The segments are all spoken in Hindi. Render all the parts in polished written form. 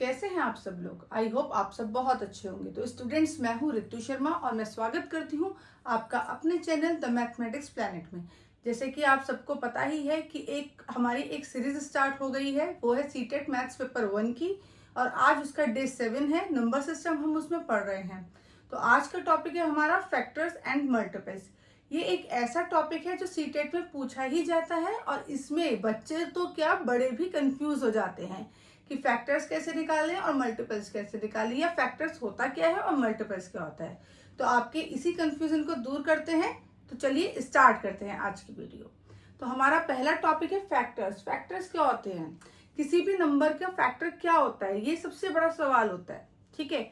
कैसे हैं आप सब लोग। आई होप आप सब बहुत अच्छे होंगे। तो स्टूडेंट्स, मैं हूँ रितु शर्मा और मैं स्वागत करती हूँ आपका अपने चैनल द मैथमेटिक्स प्लैनेट में। जैसे कि आप सबको पता ही है कि हमारी एक सीरीज स्टार्ट हो गई है, वो है सीटेट मैथ्स पेपर 1 की, और आज उसका डे 7 है। नंबर सिस्टम हम उसमें पढ़ रहे हैं। तो आज का टॉपिक है हमारा फैक्टर्स एंड मल्टीपल्स। ये एक ऐसा टॉपिक है जो सीटेट में पूछा ही जाता है, और इसमें बच्चे तो क्या बड़े भी कंफ्यूज हो जाते हैं कि फैक्टर्स कैसे निकालें और मल्टीपल्स कैसे निकालें, या फैक्टर्स होता क्या है और मल्टीपल्स क्या होता है। तो आपके इसी कंफ्यूजन को दूर करते हैं। तो चलिए स्टार्ट करते हैं आज की वीडियो। तो हमारा पहला टॉपिक है फैक्टर्स। फैक्टर्स क्या होते हैं, किसी भी नंबर का फैक्टर क्या होता है, ये सबसे बड़ा सवाल होता है। ठीक है,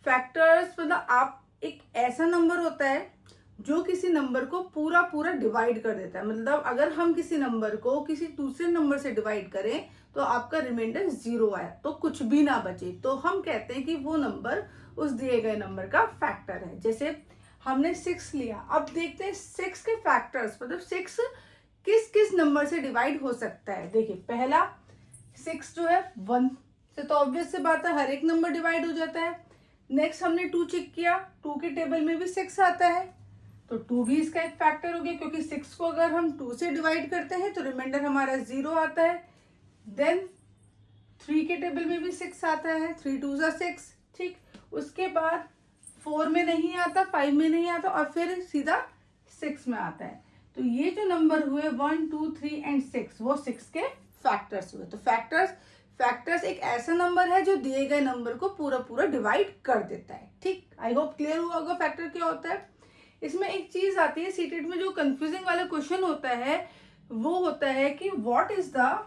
फैक्टर्स मतलब आप एक ऐसा नंबर होता है जो किसी नंबर को पूरा पूरा डिवाइड कर देता है। मतलब अगर हम किसी नंबर को किसी दूसरे नंबर से डिवाइड करें तो आपका रिमाइंडर 0 आया तो कुछ भी ना बचे, तो हम कहते हैं कि वो नंबर उस दिए गए नंबर का फैक्टर है। जैसे हमने 6 लिया, अब देखते हैं 6 के फैक्टर्स, मतलब 6 किस किस नंबर से डिवाइड हो सकता है। देखिए, पहला 6 जो है 1 से, तो ऑब्वियस से बात है हर एक नंबर डिवाइड हो जाता है। नेक्स्ट हमने 2 चेक किया, 2 के टेबल में भी 6 आता है, तो 2 भी इसका एक फैक्टर हो गया, क्योंकि 6 को अगर हम 2 से डिवाइड करते हैं तो रिमाइंडर हमारा 0 आता है। देन 3 के टेबल में भी 6 आता है, 3 2 6। ठीक, उसके बाद 4 में नहीं आता, 5 में नहीं आता, और फिर सीधा 6 में आता है। तो ये जो नंबर हुए 1 2 3 एंड 6, वो 6 के फैक्टर्स हुए। तो फैक्टर्स एक ऐसा नंबर है जो दिए गए नंबर को पूरा पूरा डिवाइड कर देता है। ठीक, आई होप क्लियर हुआ होगा फैक्टर क्या होता है। इसमें एक चीज आती है सीटेट में, जो कंफ्यूजिंग वाला क्वेश्चन होता है वो होता है कि what is the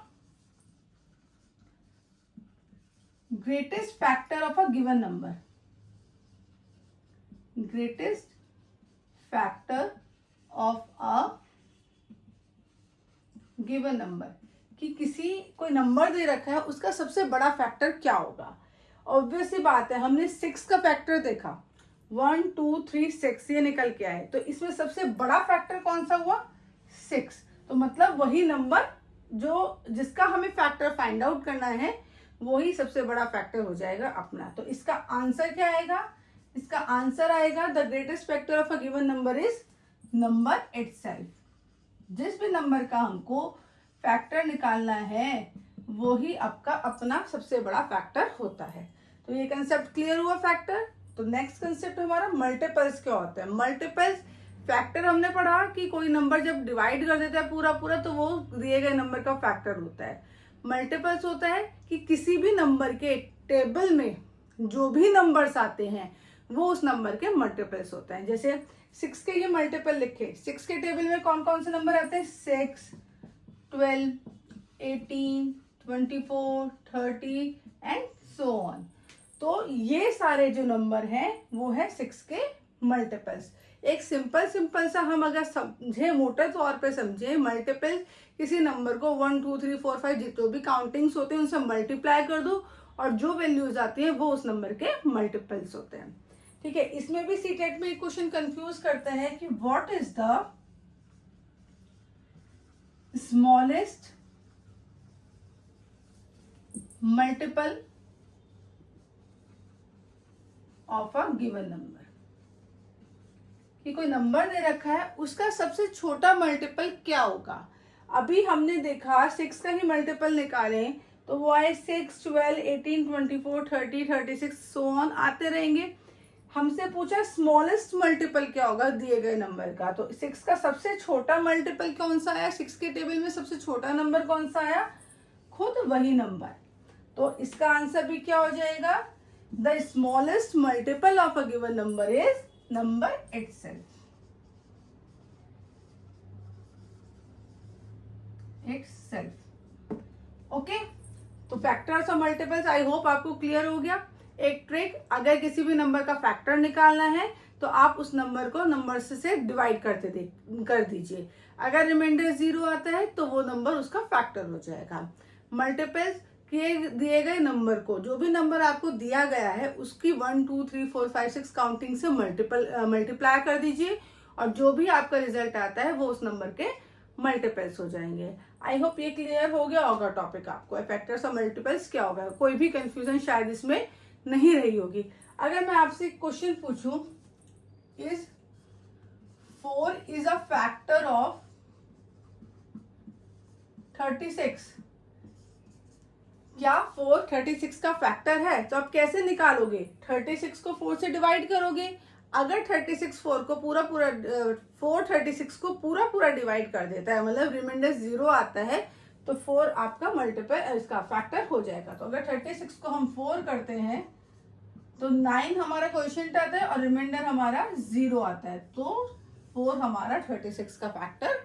greatest factor of a given number. Greatest factor of a given number, कि कोई नंबर दे रखा है उसका सबसे बड़ा फैक्टर क्या होगा। ऑब्वियस सी बात है, हमने 6 का फैक्टर देखा, 1 2 3 6 ये निकल के आए, तो इसमें सबसे बड़ा फैक्टर कौन सा हुआ, 6। तो मतलब वही नंबर जिसका हमें फैक्टर फाइंड आउट करना है वही सबसे बड़ा फैक्टर हो जाएगा अपना। तो इसका आंसर क्या आएगा, इसका आंसर आएगा the greatest factor of a given number is number itself. जिस भी नंबर का हमको फैक्टर निकालना है वही आपका अपना सबसे बड़ा फैक्टर होता है। तो ये कंसेप्ट क्लियर हुआ फैक्टर। तो नेक्स्ट कंसेप्ट हमारा मल्टीपल्स क्या होता है। मल्टीपल्स फैक्टर हमने पढ़ा कि कोई नंबर जब डिवाइड कर देता है पूरा पूरा तो वो दिए गए नंबर का फैक्टर होता है। मल्टीपल्स होता है कि किसी भी नंबर के टेबल में जो भी नंबर्स आते हैं वो उस नंबर के मल्टीपल्स होते हैं। जैसे 6 के ये मल्टीपल लिखे, 6 के टेबल में कौन कौन से नंबर आते हैं, 6 12 18 24 30 एंड सो ऑन। तो ये सारे जो नंबर हैं वो है 6 के मल्टीपल्स। एक सिंपल सा हम अगर समझे, मोटे तौर पे समझे, मल्टीपल किसी नंबर को 1 2 3 4 5 जितने भी काउंटिंग्स होते हैं उनसे मल्टीप्लाई कर दो और जो वैल्यूज आती है वो उस नंबर के मल्टीपल्स होते हैं। ठीक है, इसमें भी सीटेट में एक क्वेश्चन कंफ्यूज करते हैं कि what is the smallest multiple of a given number. कि कोई नंबर दे रखा है उसका सबसे छोटा मल्टीपल क्या होगा। अभी हमने देखा 6 का ही मल्टीपल निकालें तो वो आए 6 12 18 24 30 36 सो ऑन आते रहेंगे। हमसे पूछा स्मॉलेस्ट मल्टीपल क्या होगा दिए गए नंबर का, तो 6 का सबसे छोटा मल्टीपल कौन सा आया, 6 के टेबल में सबसे छोटा नंबर कौन सा आया, खुद वही नंबर। तो इसका आंसर भी क्या हो जाएगा, the smallest multiple of a given number is number itself. Okay, तो फैक्टर्स और मल्टीपल्स आई होप आपको क्लियर हो गया। एक ट्रिक, अगर किसी भी नंबर का फैक्टर निकालना है तो आप उस नंबर को नंबर से डिवाइड कर दीजिए। अगर रिमाइंडर 0 आता है तो वो नंबर उसका फैक्टर हो जाएगा। मल्टीपल्स दिए गए नंबर को, जो भी नंबर आपको दिया गया है उसकी 1 2 3 4 5 6 काउंटिंग से मल्टीप्लाई कर दीजिए और जो भी आपका रिजल्ट आता है वो उस नंबर के मल्टीपल्स हो जाएंगे। आई होप ये क्लियर हो गया होगा टॉपिक आपको, फैक्टर्स ऑफ मल्टीपल्स क्या होगा, कोई भी कंफ्यूजन शायद इसमें नहीं रही होगी। अगर मैं आपसे क्वेश्चन पूछूं, is 4 is a factor of 36, क्या 4 36 का फैक्टर है? तो आप कैसे निकालोगे? 36 को 4 से डिवाइड करोगे। अगर 36 4 को पूरा 36 को पूरा डिवाइड कर देता है, मतलब रिमाइंडर 0 आता है, तो 4 आपका मल्टीपल इसका फैक्टर हो जाएगा। तो अगर 36 को हम 4 करते हैं तो 9 हमारा क्वोशिएंट आता है और रिमाइंडर हमारा 0 आता है, तो 4 हमारा 36 का फैक्टर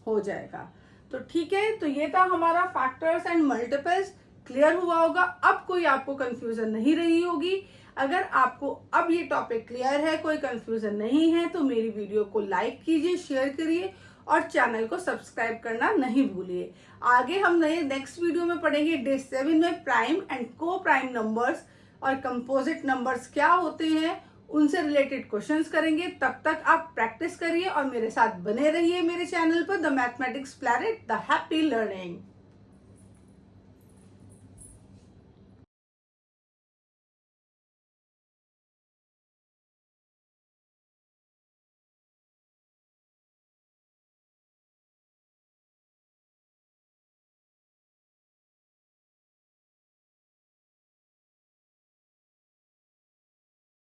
हो जाएगा। तो ठीक है, तो ये था हमारा फैक्टर्स एंड मल्टीपल्स। क्लियर हुआ होगा, अब कोई आपको कंफ्यूजन नहीं रही होगी। अगर आपको अब ये टॉपिक क्लियर है, कोई कंफ्यूजन नहीं है, तो मेरी वीडियो को लाइक कीजिए, शेयर करिए और चैनल को सब्सक्राइब करना नहीं भूलिए। आगे हम नेक्स्ट वीडियो में पढ़ेंगे डे 7 में प्राइम एंड को प्राइम नंबर्स और कंपोजिट नंबर्स क्या होते हैं, उनसे रिलेटेड क्वेश्चंस करेंगे। तब तक आप प्रैक्टिस करिए और मेरे साथ बने रहिए मेरे चैनल पर the mathematics planet, the happy learning.